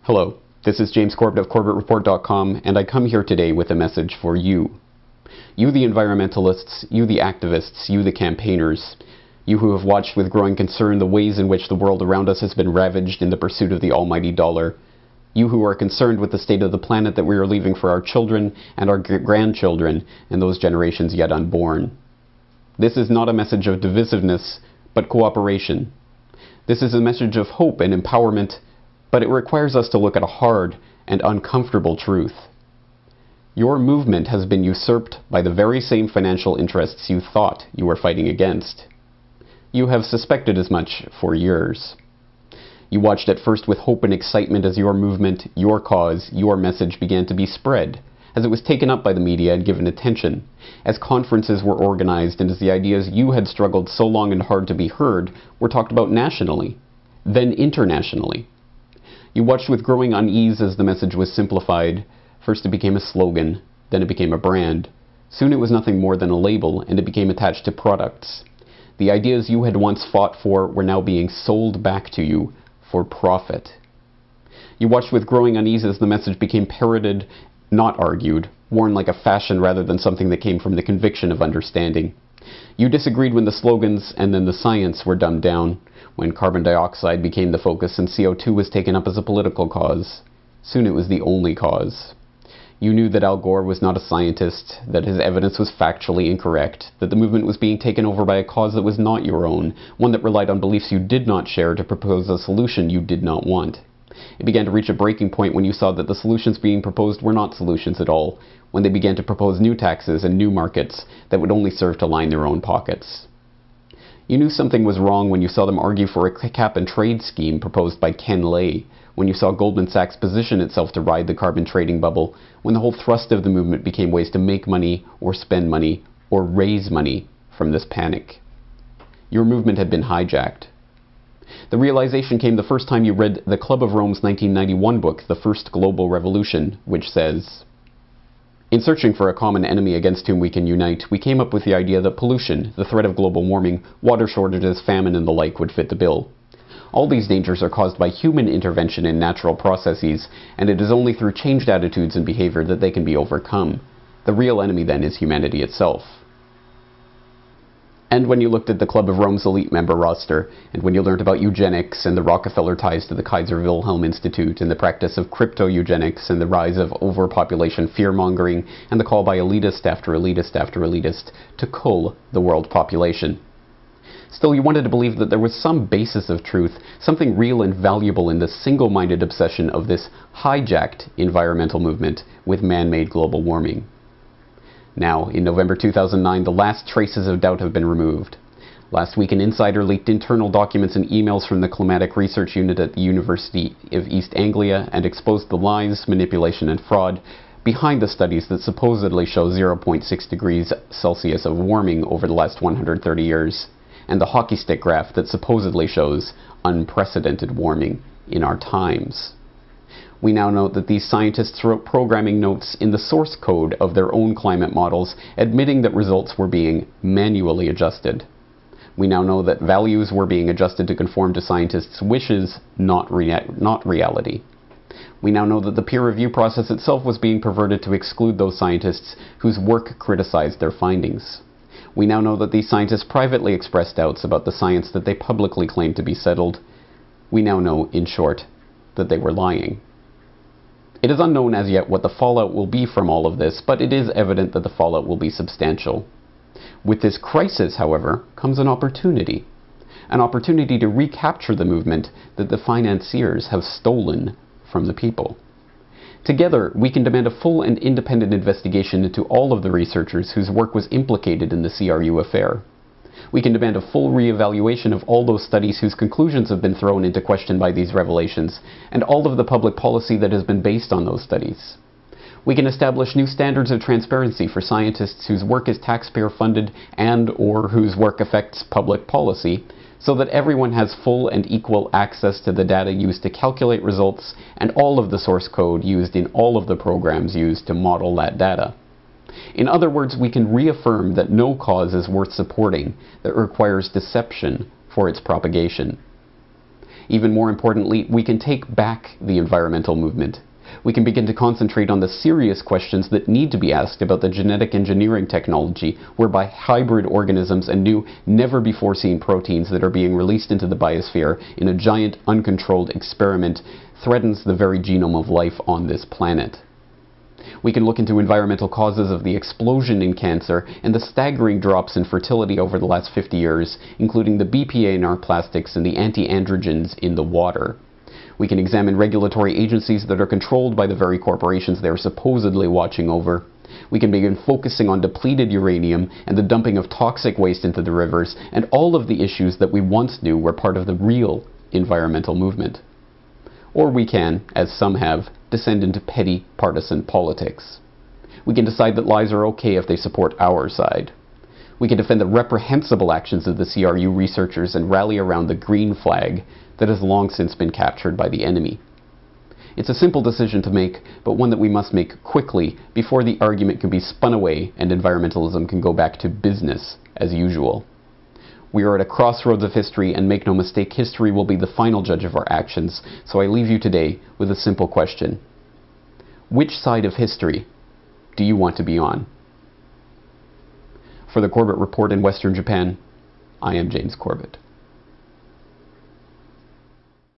Hello, this is James Corbett of CorbettReport.com, and I come here today with a message for you. You the environmentalists, you the activists, you the campaigners, you who have watched with growing concern the ways in which the world around us has been ravaged in the pursuit of the almighty dollar. You who are concerned with the state of the planet that we are leaving for our children and our grandchildren and those generations yet unborn. This is not a message of divisiveness, but cooperation. This is a message of hope and empowerment, but it requires us to look at a hard and uncomfortable truth. Your movement has been usurped by the very same financial interests you thought you were fighting against. You have suspected as much for years. You watched at first with hope and excitement as your movement, your cause, your message began to be spread, as it was taken up by the media and given attention, as conferences were organized and as the ideas you had struggled so long and hard to be heard were talked about nationally, then internationally. You watched with growing unease as the message was simplified. First it became a slogan, then it became a brand. Soon it was nothing more than a label, and it became attached to products. The ideas you had once fought for were now being sold back to you for profit. You watched with growing unease as the message became parroted, not argued, worn like a fashion rather than something that came from the conviction of understanding. You disagreed when the slogans and then the science were dumbed down, when carbon dioxide became the focus and CO2 was taken up as a political cause. Soon it was the only cause. You knew that Al Gore was not a scientist, that his evidence was factually incorrect, that the movement was being taken over by a cause that was not your own, one that relied on beliefs you did not share to propose a solution you did not want. It began to reach a breaking point when you saw that the solutions being proposed were not solutions at all, when they began to propose new taxes and new markets that would only serve to line their own pockets. You knew something was wrong when you saw them argue for a cap-and-trade scheme proposed by Ken Lay, when you saw Goldman Sachs position itself to ride the carbon trading bubble, when the whole thrust of the movement became ways to make money, or spend money, or raise money from this panic. Your movement had been hijacked. The realization came the first time you read the Club of Rome's 1991 book, The First Global Revolution, which says, "In searching for a common enemy against whom we can unite, we came up with the idea that pollution, the threat of global warming, water shortages, famine, and the like would fit the bill. All these dangers are caused by human intervention in natural processes, and it is only through changed attitudes and behavior that they can be overcome. The real enemy then is humanity itself." And when you looked at the Club of Rome's elite member roster, and when you learned about eugenics and the Rockefeller ties to the Kaiser Wilhelm Institute and the practice of crypto-eugenics and the rise of overpopulation fear-mongering and the call by elitist after elitist after elitist to cull the world population. Still, you wanted to believe that there was some basis of truth, something real and valuable in the single-minded obsession of this hijacked environmental movement with man-made global warming. Now, in November 2009, the last traces of doubt have been removed. Last week, an insider leaked internal documents and emails from the Climatic Research Unit at the University of East Anglia and exposed the lies, manipulation, and fraud behind the studies that supposedly show 0.6 degrees Celsius of warming over the last 130 years, and the hockey stick graph that supposedly shows unprecedented warming in our times. We now know that these scientists wrote programming notes in the source code of their own climate models, admitting that results were being manually adjusted. We now know that values were being adjusted to conform to scientists' wishes, not reality. We now know that the peer review process itself was being perverted to exclude those scientists whose work criticized their findings. We now know that these scientists privately expressed doubts about the science that they publicly claimed to be settled. We now know, in short, that they were lying. It is unknown as yet what the fallout will be from all of this, but it is evident that the fallout will be substantial. With this crisis, however, comes an opportunity to recapture the movement that the financiers have stolen from the people. Together, we can demand a full and independent investigation into all of the researchers whose work was implicated in the CRU affair. We can demand a full re-evaluation of all those studies whose conclusions have been thrown into question by these revelations, and all of the public policy that has been based on those studies. We can establish new standards of transparency for scientists whose work is taxpayer-funded and/or whose work affects public policy, so that everyone has full and equal access to the data used to calculate results and all of the source code used in all of the programs used to model that data. In other words, we can reaffirm that no cause is worth supporting that requires deception for its propagation. Even more importantly, we can take back the environmental movement. We can begin to concentrate on the serious questions that need to be asked about the genetic engineering technology whereby hybrid organisms and new, never-before-seen proteins that are being released into the biosphere in a giant, uncontrolled experiment threatens the very genome of life on this planet. We can look into environmental causes of the explosion in cancer and the staggering drops in fertility over the last 50 years, including the BPA in our plastics and the anti-androgens in the water. We can examine regulatory agencies that are controlled by the very corporations they are supposedly watching over. We can begin focusing on depleted uranium and the dumping of toxic waste into the rivers and all of the issues that we once knew were part of the real environmental movement. Or we can, as some have, descend into petty partisan politics. We can decide that lies are okay if they support our side. We can defend the reprehensible actions of the CRU researchers and rally around the green flag that has long since been captured by the enemy. It's a simple decision to make, but one that we must make quickly before the argument can be spun away and environmentalism can go back to business as usual. We are at a crossroads of history, and make no mistake, history will be the final judge of our actions, so I leave you today with a simple question. Which side of history do you want to be on? For the Corbett Report in Western Japan, I am James Corbett.